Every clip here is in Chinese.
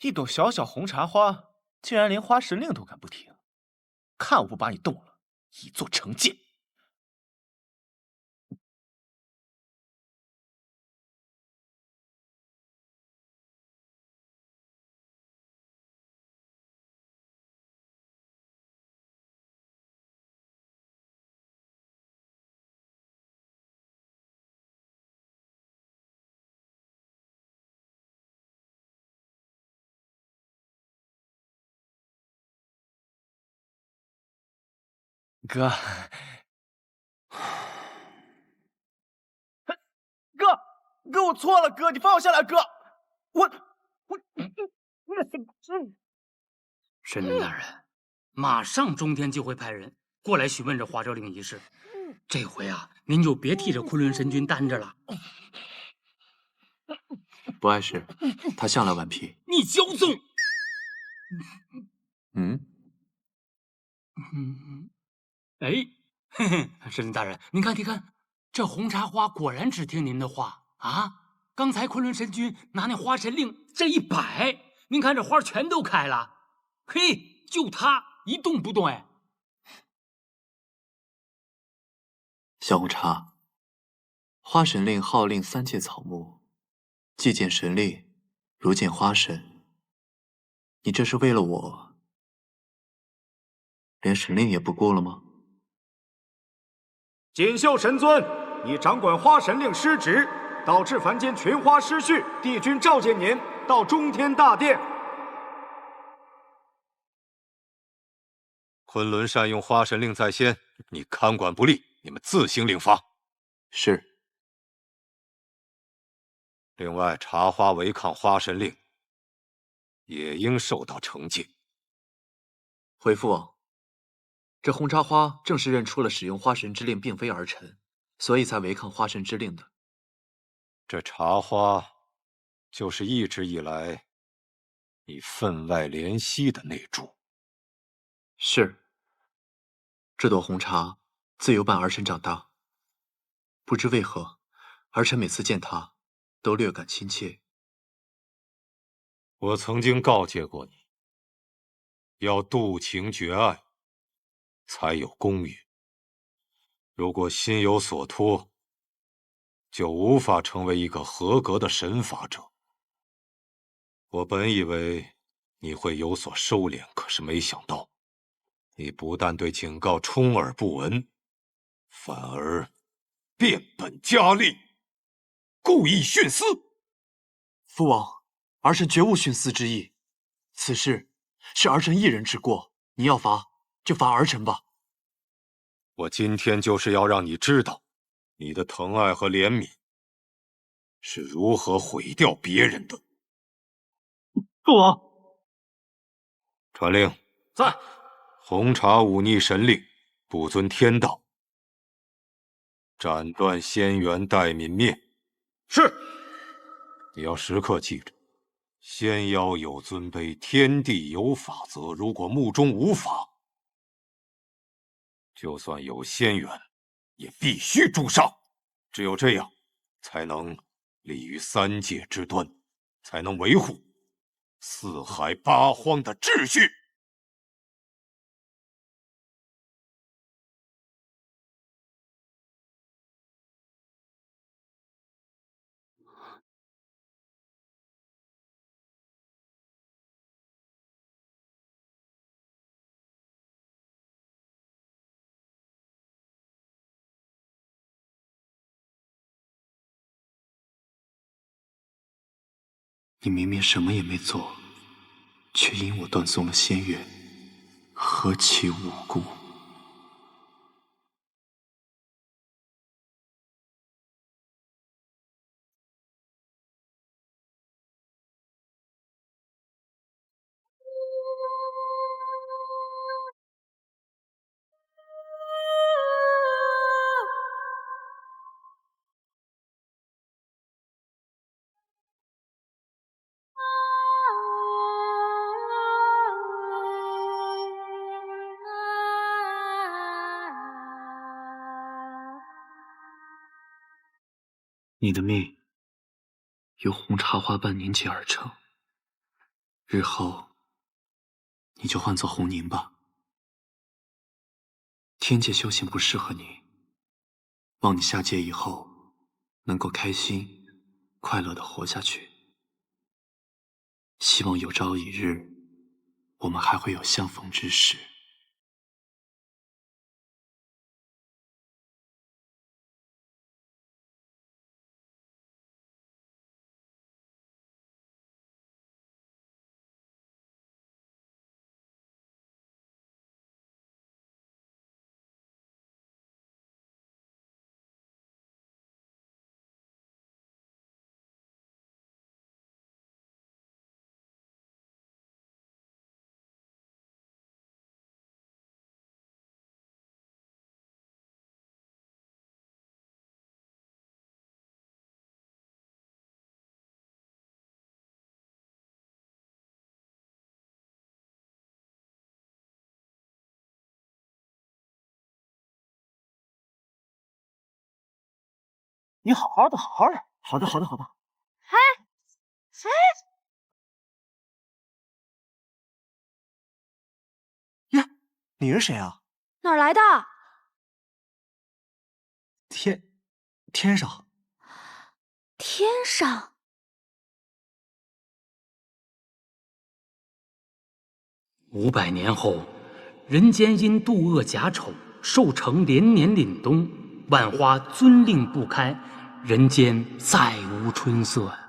一朵小小红茶花，竟然连花神令都敢不听，看我不把你动了，以作惩戒！哥，哥，我错了，哥，你放我下来，哥，我，神明大人，马上中天就会派人过来询问这花诏令一事。这回啊，您就别替这昆仑神君担着了。不碍事，他向来顽皮。你骄纵！哎，嘿嘿，神灵大人，您看，这红茶花果然只听您的话啊！刚才昆仑神君拿那花神令这一摆，您看这花全都开了，嘿，就它一动不动。哎，小红茶，花神令号令三界草木，既见神令，如见花神。你这是为了我，连神令也不顾了吗？锦绣神尊，你掌管花神令失职，导致凡间群花失序，帝君召见您到中天大殿。昆仑善用花神令在先，你看管不力，你们自行领罚。是。另外，茶花违抗花神令，也应受到惩戒。回父王，这红茶花正是认出了使用花神之令并非儿臣，所以才违抗花神之令的。这茶花，就是一直以来你分外怜惜的那株。是。这朵红茶自由伴儿臣长大，不知为何，儿臣每次见它，都略感亲切。我曾经告诫过你，要渡情绝爱，才有公允。如果心有所托，就无法成为一个合格的神法者。我本以为你会有所收敛，可是没想到，你不但对警告充耳不闻，反而变本加厉，故意徇私。父王，儿臣绝无徇私之意，此事是儿臣一人之过，你要罚就罚儿臣吧。我今天就是要让你知道，你的疼爱和怜悯是如何毁掉别人的。父王，传令，在。红茶忤逆神令，不遵天道，斩断仙元，待泯灭。是。你要时刻记着，仙妖有尊卑，天地有法则。如果目中无法，就算有仙元，也必须诛杀。只有这样，才能立于三界之端，才能维护四海八荒的秩序。你明明什么也没做，却因我断送了仙缘，何其无辜！你的命由红茶花瓣凝结而成，日后你就换做红凝吧。天界修行不适合你，望你下界以后能够开心、快乐的活下去。希望有朝一日，我们还会有相逢之时。你好好的，好好的。好的，好的，好的。哎，哎，呀，你是谁啊？哪儿来的？天上。天上。500年后，人间因渡恶甲丑，寿成连年凛冬，万花尊令不开，人间再无春色呀。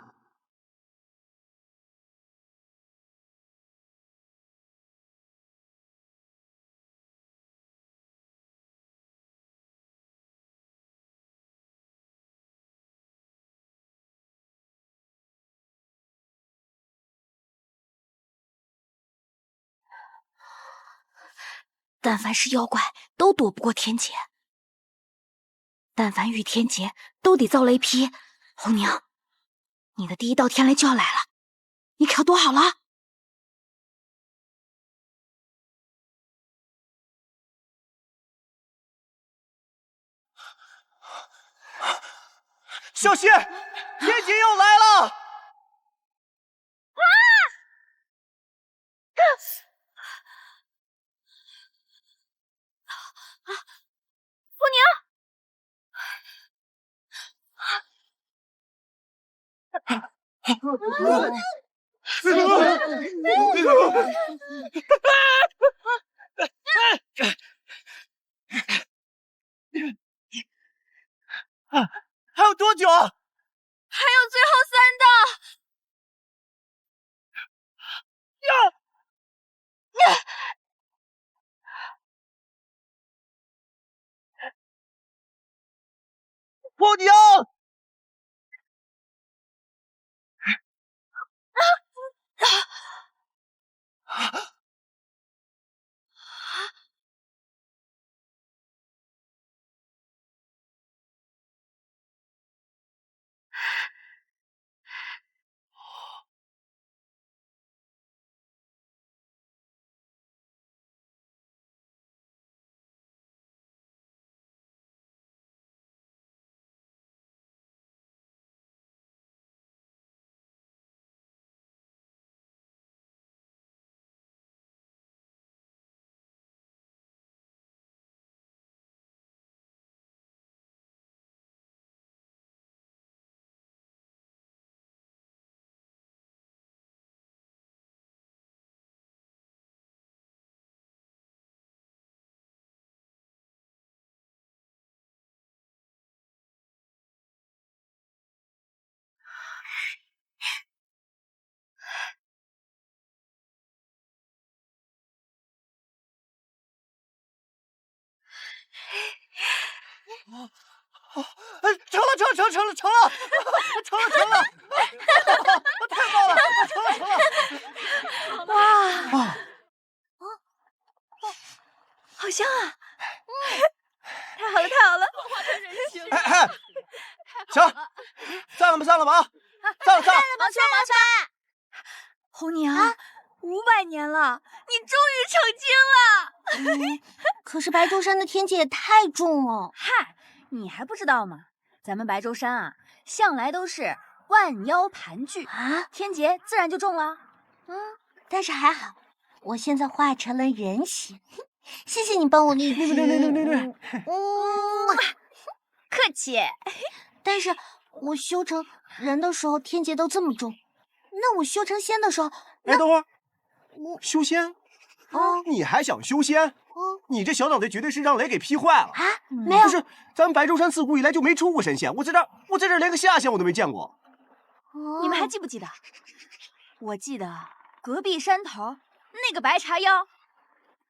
但凡是妖怪，都躲不过天劫；但凡遇天劫，都得遭雷劈。红娘，你的第一道天雷就要来了，你可要躲好了。小心，天劫要来了！父娘。还有多久？还有最后3道。红娘！成了！太棒了！成了！哇！好香啊！太好了！哎，行，散了吧啊！散了！红娘，500年了，你终于成精了。可是白粥山的天劫也太重了。嗨，你还不知道吗？咱们白粥山啊，向来都是万妖盘踞啊，天劫自然就重了。但是还好，我现在化成了人形。谢谢你帮我励志。对，客气。但是我修成人的时候天劫都这么重，那我修成仙的时候，哎，等会儿，我修仙？你还想修仙？你这小脑袋绝对是让雷给劈坏了啊！没有，不是，咱白州山自古以来就没出过神仙，我在这儿连个下仙我都没见过。你们还记不记得？我记得隔壁山头那个白茶妖，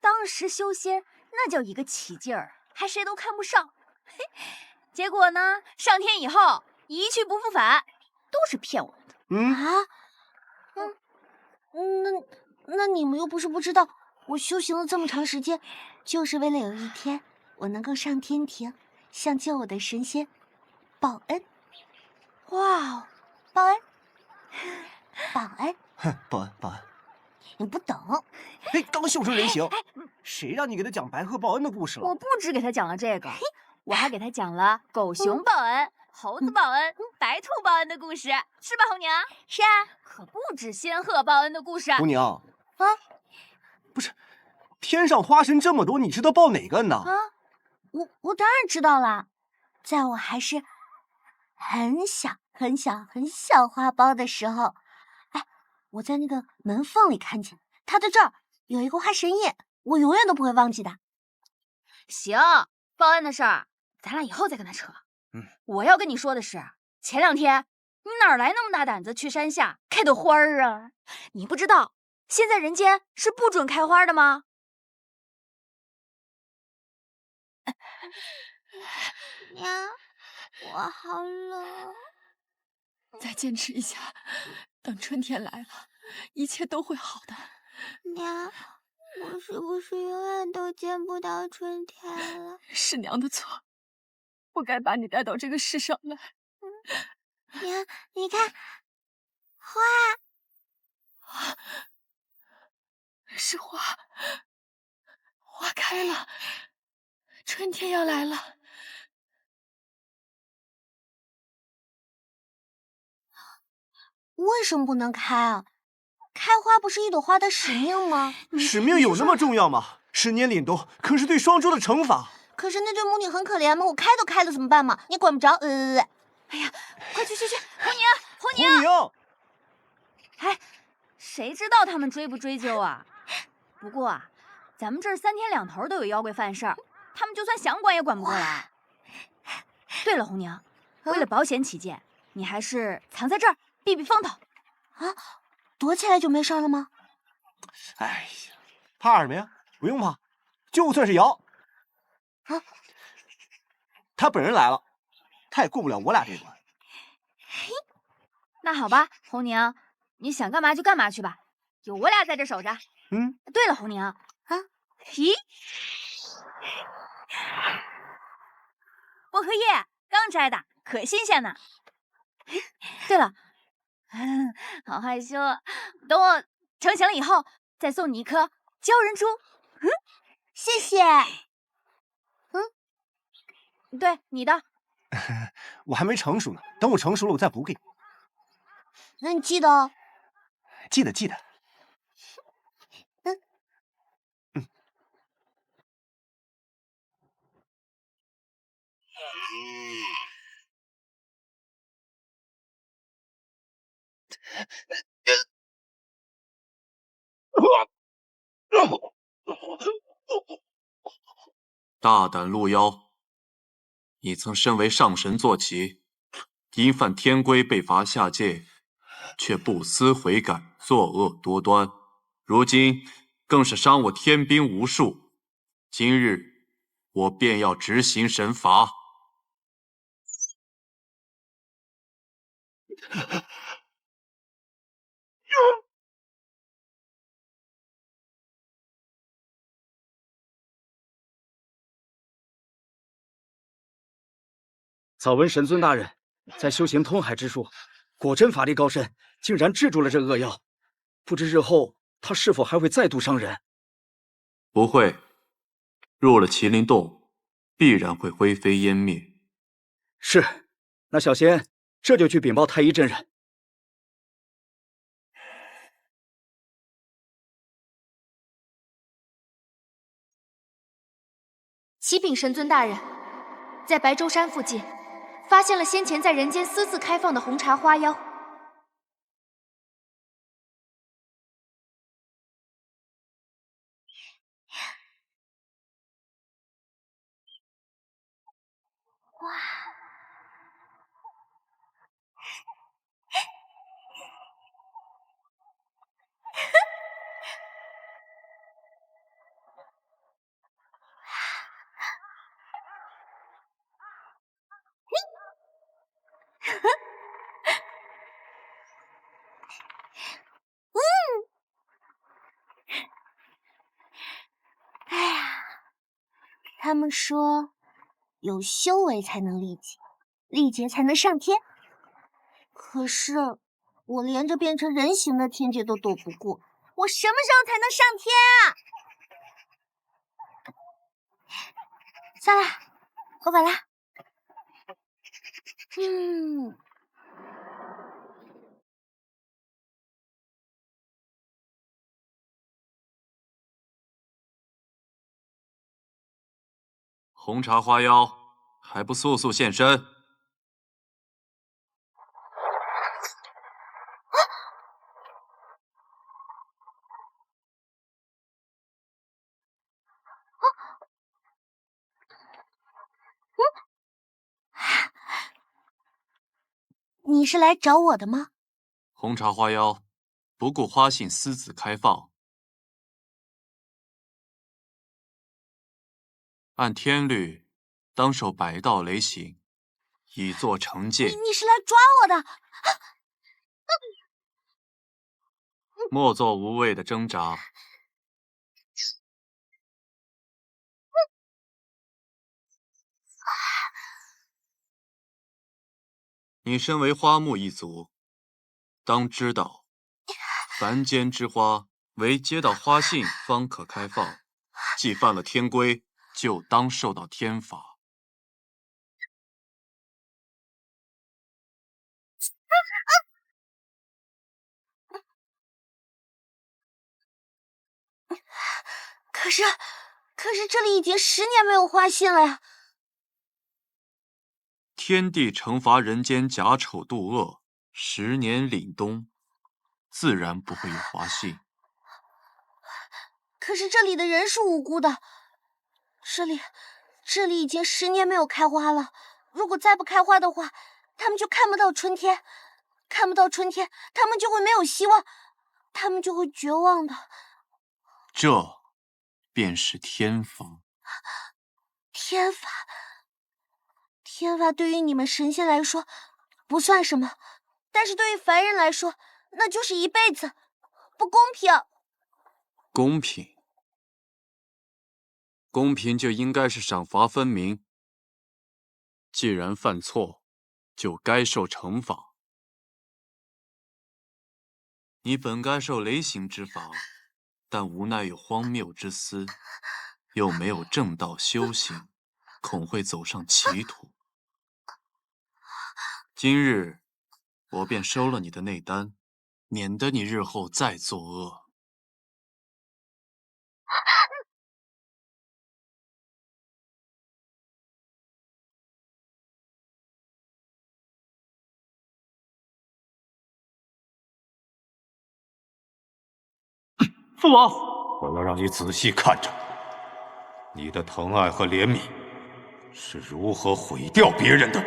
当时修仙那叫一个起劲儿，还谁都看不上。结果呢，上天以后一去不复返，都是骗我们的。那你们又不是不知道，我修行了这么长时间，就是为了有一天我能够上天庭，向救我的神仙报恩。哇哦，报恩，报恩，哼，报恩，你不懂。哎，刚修成人形，谁让你给他讲白鹤报恩的故事了？我不止给他讲了这个，我还给他讲了狗熊报恩、猴子报恩、白兔报恩的故事，是吧，红娘？是啊，可不止仙鹤报恩的故事。红娘不是，天上花神这么多，你知道报哪个恩呢？我当然知道了，在我还是很小花苞的时候，哎，我在那个门缝里看见他的这儿有一个花神印，我永远都不会忘记的。行，报恩的事儿，咱俩以后再跟他扯。我要跟你说的是，前2天你哪来那么大胆子去山下开的花儿啊？你不知道现在人间是不准开花的吗？娘，我好冷。再坚持一下，等春天来了，一切都会好的。娘，我是不是永远都见不到春天了？是娘的错，不该把你带到这个世上来。娘，你看，花是花开了，春天要来了。为什么不能开啊？开花不是一朵花的使命吗？使命有那么重要吗？10年凛冬可是对双珠的惩罚。可是那对母女很可怜吗？我开都开了怎么办嘛？你管不着。哎呀，快去！红娘！哎，谁知道他们追不追究啊？不过啊，咱们这儿3天2头都有妖怪犯事儿，他们就算想管也管不过来。对了，红娘，为了保险起见，你还是藏在这儿避避风头。躲起来就没事了吗？哎呀，怕什么呀？不用怕，就算是瑶，他本人来了，他也过不了我俩这关。那好吧，红娘，你想干嘛就干嘛去吧，有我俩在这守着。对了，红娘咦，薄荷叶刚摘的，可新鲜呢。对了，好害羞，等我成型了以后，再送你一颗鲛人珠。谢谢。对，你的。我还没成熟呢，等我成熟了，我再补给你。那你记得哦。记得。大胆路妖，你曾身为上神坐骑，因犯天规被罚下界，却不思悔改，作恶多端，如今更是伤我天兵无数。今日我便要执行神罚。早闻神尊大人在修行通海之术，果真法力高深，竟然制住了这恶妖。不知日后他是否还会再度伤人？不会，入了麒麟洞，必然会灰飞烟灭。是，那小仙这就去禀报太一真人。启禀神尊大人，在白舟山附近发现了先前在人间私自开放的红茶花妖。哇！哎呀，他们说有修为才能历劫，历劫才能上天。可是我连着变成人形的天劫都躲不过，我什么时候才能上天啊？算了，我稳了。红茶花妖，还不速速现身！你是来找我的吗？红茶花妖，不顾花信私自开放，按天律，当受百道雷刑，以作惩戒。你是来抓我的？莫做无谓的挣扎。你身为花木一族，当知道，凡间之花，唯接到花信方可开放。既犯了天规，就当受到天罚。可是这里已经10年没有花信了呀！天地惩罚人间假丑妒恶，10年凛冬，自然不会有花信。可是这里的人是无辜的，这里已经10年没有开花了。如果再不开花的话，他们就看不到春天，看不到春天，他们就会没有希望，他们就会绝望的。这便是天罚。天罚，天罚对于你们神仙来说不算什么，但是对于凡人来说，那就是一辈子，不公平。公平，公平就应该是赏罚分明。既然犯错，就该受惩罚。你本该受雷刑之罚，但无奈有荒谬之私，又没有正道修行，恐会走上歧途。今日我便收了你的内丹，免得你日后再作恶。父王，我要让你仔细看着，你的疼爱和怜悯是如何毁掉别人的。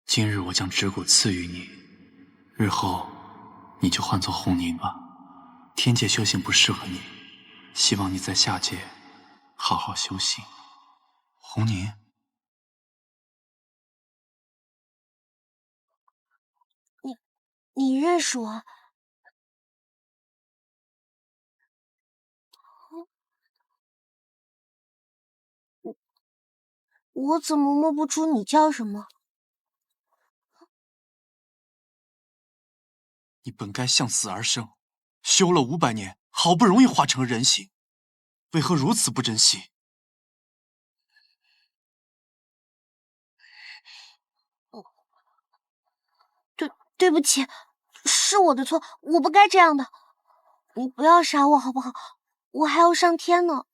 今日我将指骨赐予你，日后你就换作红凝吧。天界修行不适合你，希望你在下界好好修行。红凝，你认识我？我怎么摸不出你叫什么？你本该向死而生，修了500年，好不容易化成了人形，为何如此不珍惜？对不起，是我的错，我不该这样的。你不要杀我好不好？我还要上天呢。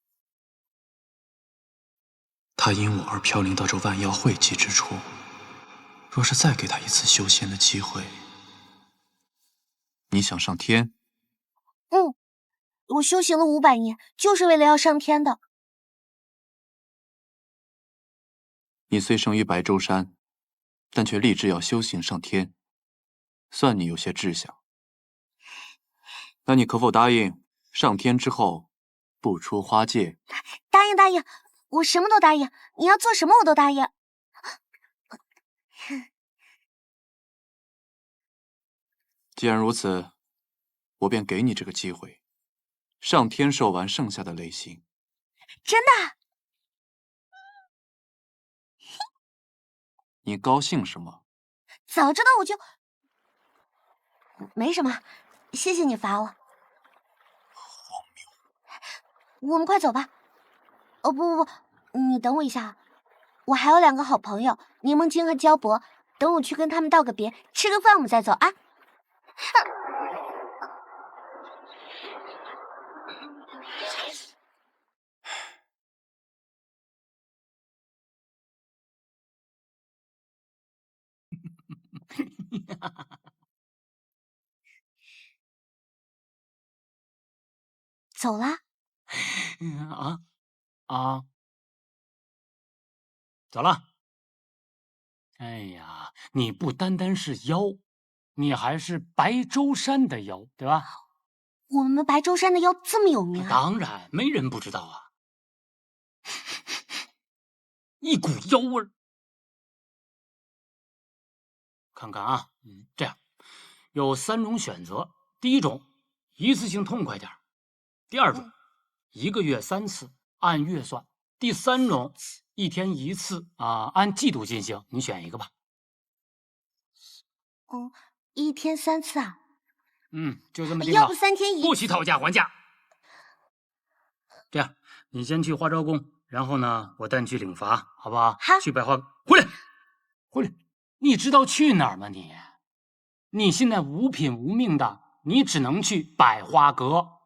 他因我而飘零到这万妖汇集之处。若是再给他一次修仙的机会，你想上天？嗯，我修行了500年，就是为了要上天的。你虽生于白舟山，但却立志要修行上天，算你有些志向。那你可否答应上天之后不出花界？答应答应，我什么都答应，你要做什么我都答应。既然如此，我便给你这个机会，上天受完剩下的雷刑。真的？你高兴什么？早知道我就……没什么，谢谢你罚我。荒谬！我们快走吧。哦不，你等我一下，我还有2个好朋友，柠檬精和焦博，等我去跟他们道个别，吃个饭我们再走啊。走啦。走了。哎呀，你不单单是妖，你还是白舟山的妖，对吧？我们白舟山的妖这么有名啊？当然，没人不知道啊。一股妖味儿。看看啊，这样有3种选择。第一种，一次性痛快点；第二种，1个月3次，按月算；第3种，1天1次啊，按季度进行。你选一个吧。1天3次啊？就这么定了。要不3天1次？不许讨价还价。这样，你先去花昭宫，然后呢，我带你去领罚，好不好？好。去百花，回来，回来。你知道去哪儿吗？你现在无品无命的，你只能去百花阁。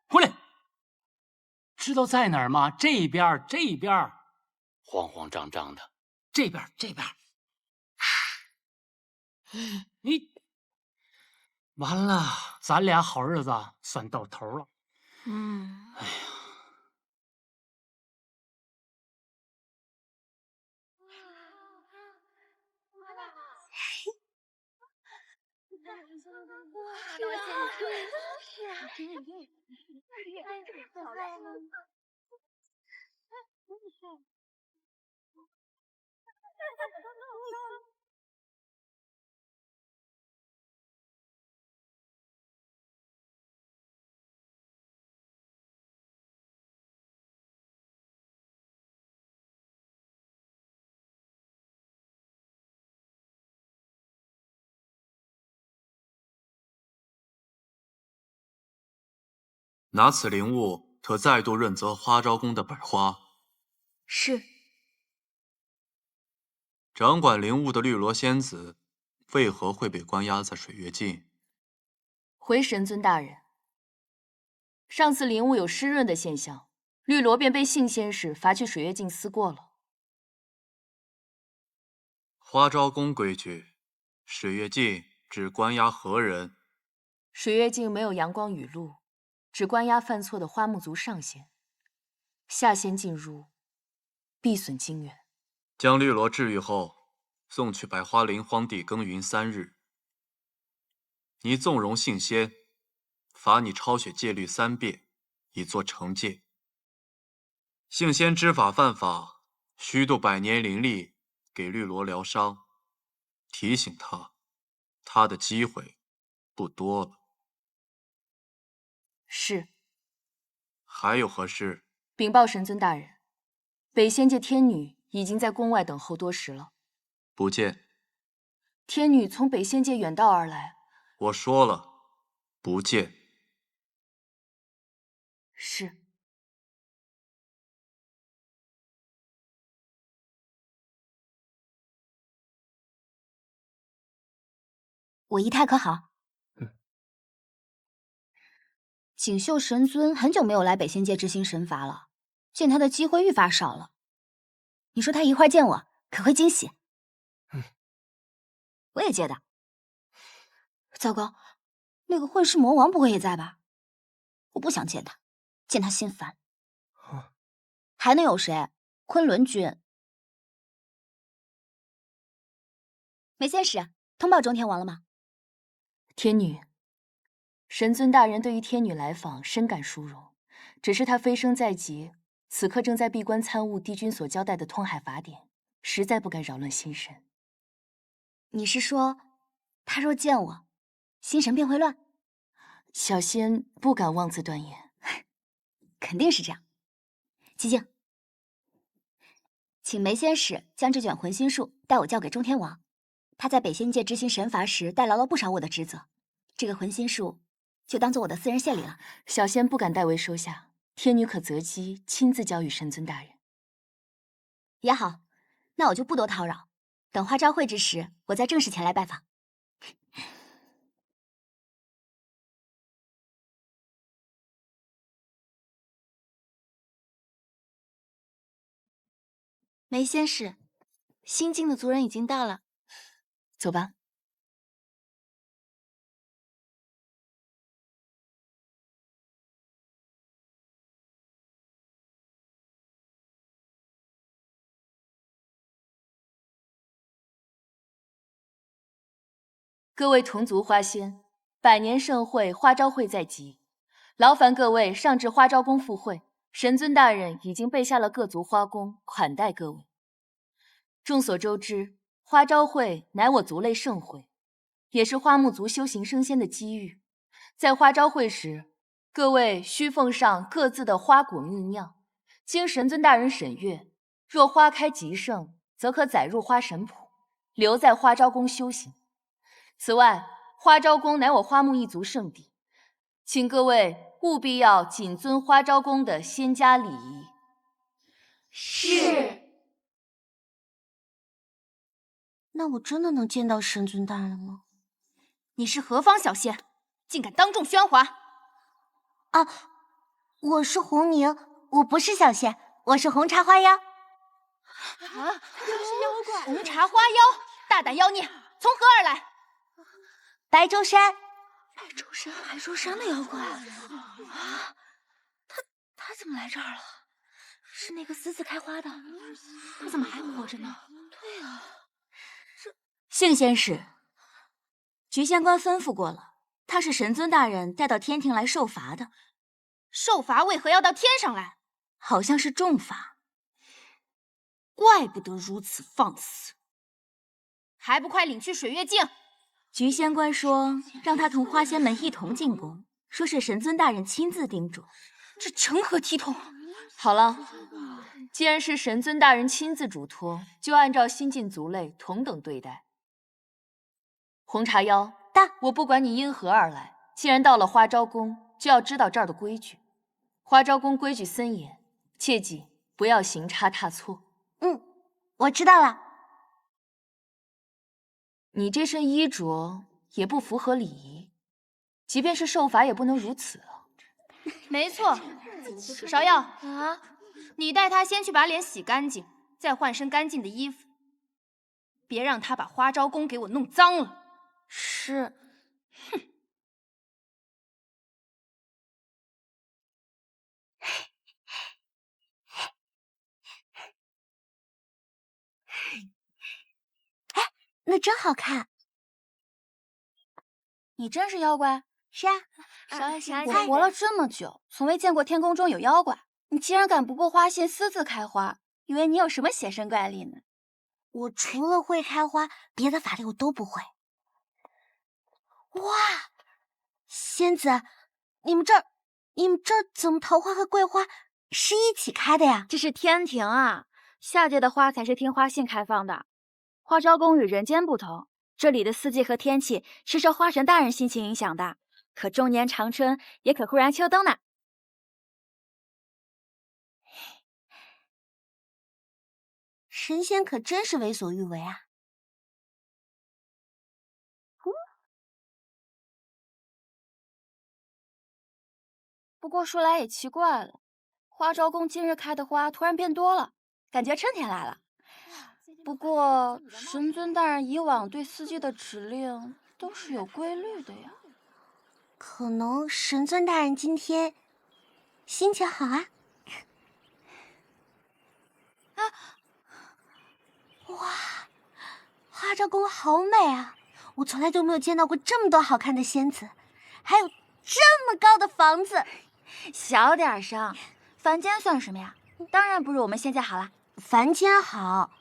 回来。知道在哪儿吗？这边，慌慌张张的，这边。你完了，咱俩好日子算到头了。哎呀。拿此灵物，可再度润泽花昭宫的百花。是。掌管灵物的绿萝仙子，为何会被关押在水月境？回神尊大人，上次灵物有湿润的现象，绿萝便被信仙使罚去水月境思过了。花昭宫规矩，水月境只关押何人？水月境没有阳光雨露，只关押犯错的花木族上仙，下仙进入，必损精元。将绿萝治愈后，送去百花林荒地耕耘3日。你纵容性仙，罚你抄写戒律3遍，以作惩戒。性仙知法犯法，虚度100年灵力给绿萝疗伤，提醒他的机会不多了。是。还有何事？禀报神尊大人，北仙界天女已经在宫外等候多时了。不见。天女从北仙界远道而来。我说了，不见。是。我姨太可好？锦绣神尊很久没有来北仙界执行神罚了，见他的机会愈发少了。你说他一会儿见我，可会惊喜？我也觉得。糟糕，那个混世魔王不会也在吧？我不想见他，见他心烦。还能有谁？昆仑君。梅仙使，通报中天王了吗？天女，神尊大人对于天女来访深感殊荣，只是他飞升在即，此刻正在闭关参悟帝君所交代的通海法典，实在不敢扰乱心神。你是说，他若见我，心神便会乱？小仙不敢妄自断言。肯定是这样。寂静，请梅仙使将这卷魂心术带我交给中天王。他在北仙界执行神罚时代劳了不少我的职责，这个魂心术就当做我的私人献礼了。小仙不敢代为收下，天女可择机亲自交与神尊大人。也好，那我就不多叨扰，等花朝会之时，我再正式前来拜访。梅仙使，新晋的族人已经到了，走吧。各位同族花仙，百年盛会花朝会在即，劳烦各位上至花朝宫赴会。神尊大人已经备下了各族花宫，款待各位。众所周知，花朝会乃我族类盛会，也是花木族修行升仙的机遇。在花朝会时，各位需奉上各自的花果秘酿，经神尊大人审阅，若花开极盛，则可载入花神谱，留在花朝宫修行。此外，花朝宫乃我花木一族圣地，请各位务必要谨遵花朝宫的仙家礼仪。是。那我真的能见到神尊大人了？你是何方小仙，竟敢当众喧哗？啊，我是红宁，我不是小仙，我是红茶花妖。啊，又是妖怪！红茶花妖，大胆妖孽，从何而来？白舟山。白舟山的妖怪啊！他怎么来这儿了？是那个私自开花的，他怎么还活着呢？对啊，幸仙使，菊仙官吩咐过了，他是神尊大人带到天庭来受罚的。受罚为何要到天上来？好像是重罚。怪不得如此放肆，还不快领去水月镜！菊仙官说让他同花仙们一同进宫，说是神尊大人亲自叮嘱，这成何体统？好了，既然是神尊大人亲自嘱托，就按照新晋族类同等对待。红茶妖，我不管你因何而来，既然到了花朝宫，就要知道这儿的规矩。花朝宫规矩森严，切记不要行差踏错。我知道了。你这身衣着也不符合礼仪，即便是受罚也不能如此啊。没错，芍药啊，你带他先去把脸洗干净，再换身干净的衣服，别让他把花朝宫给我弄脏了。是。哼。那真好看。你真是妖怪？是啊，我活了这么久，从未见过天宫中有妖怪。你竟然敢不顾花信私自开花，以为你有什么邪神怪力呢？我除了会开花，别的法力我都不会。哇，仙子，你们这儿怎么桃花和桂花是一起开的呀？这是天庭啊，下界的花才是听花信开放的。花朝宫与人间不同，这里的四季和天气是受花神大人心情影响的，可终年长春，也可忽然秋冬呢。神仙可真是为所欲为啊！不过说来也奇怪了，花朝宫今日开的花突然变多了，感觉春天来了。不过神尊大人以往对司机的指令都是有规律的呀。可能神尊大人今天心情好啊。哇，花昭宫好美啊！我从来都没有见到过这么多好看的仙子，还有这么高的房子。小点声，凡间算什么呀？当然不如我们仙界好啦。凡间好，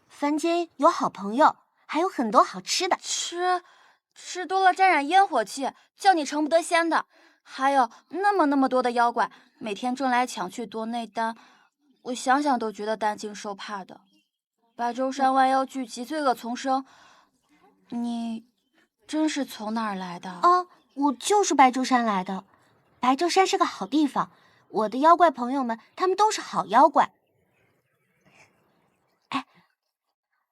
凡间有好朋友，还有很多好吃的。吃多了沾染烟火气，叫你成不得仙的。还有那么多的妖怪，每天争来抢去夺内丹，我想想都觉得担惊受怕的。白舟山万妖聚集，罪恶丛生。你真是从哪儿来的？哦，我就是白舟山来的。白舟山是个好地方，我的妖怪朋友们，他们都是好妖怪。哎，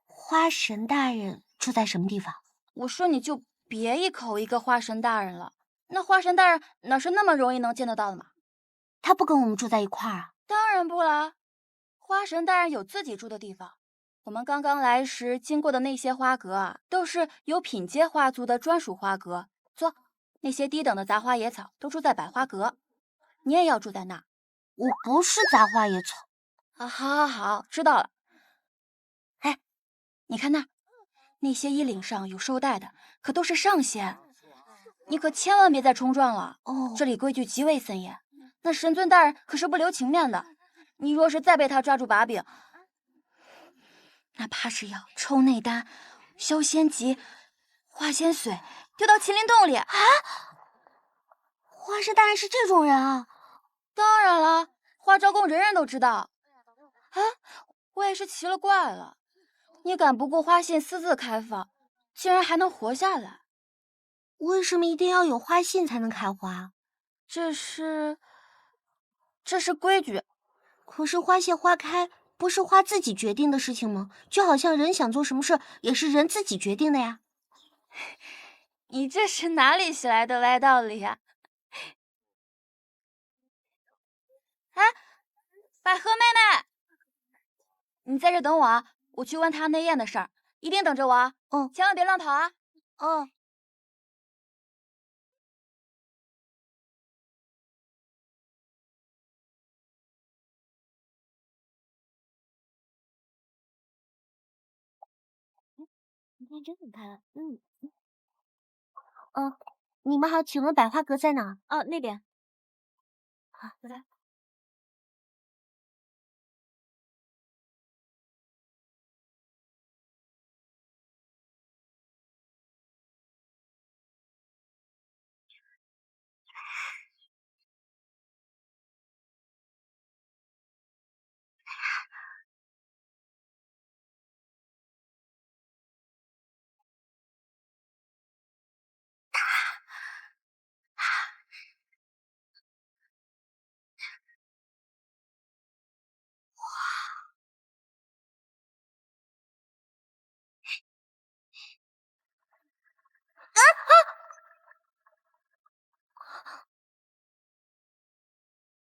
花神大人住在什么地方？我说你就别一口一个花神大人了，那花神大人哪是那么容易能见得到的嘛？他不跟我们住在一块儿啊？当然不啦，花神大人有自己住的地方。我们刚刚来时经过的那些花阁啊，都是有品阶花族的专属花阁。坐，那些低等的杂花野草都住在百花阁，你也要住在那。我不是杂花野草。啊，好，知道了。哎，你看那些衣领上有绶带的，可都是上仙，你可千万别再冲撞了。哦，这里规矩极为森严，那神尊大人可是不留情面的。你若是再被他抓住把柄，哪怕是要抽内丹、消仙疾、化仙髓，丢到麒麟洞里啊！花神大人是这种人啊？当然了，花昭宫人人都知道。哎，我也是奇了怪了，你敢不顾花信私自开放，竟然还能活下来？为什么一定要有花信才能开花？这是规矩。可是花谢花开不是花自己决定的事情吗？就好像人想做什么事也是人自己决定的呀。你这是哪里学来的歪道理呀？哎，百合妹妹，你在这等我啊，我去问他内宴的事儿，一定等着我啊。千万别乱跑啊。你看真好看。你们好，请问百花阁在哪？那边。好，拜拜。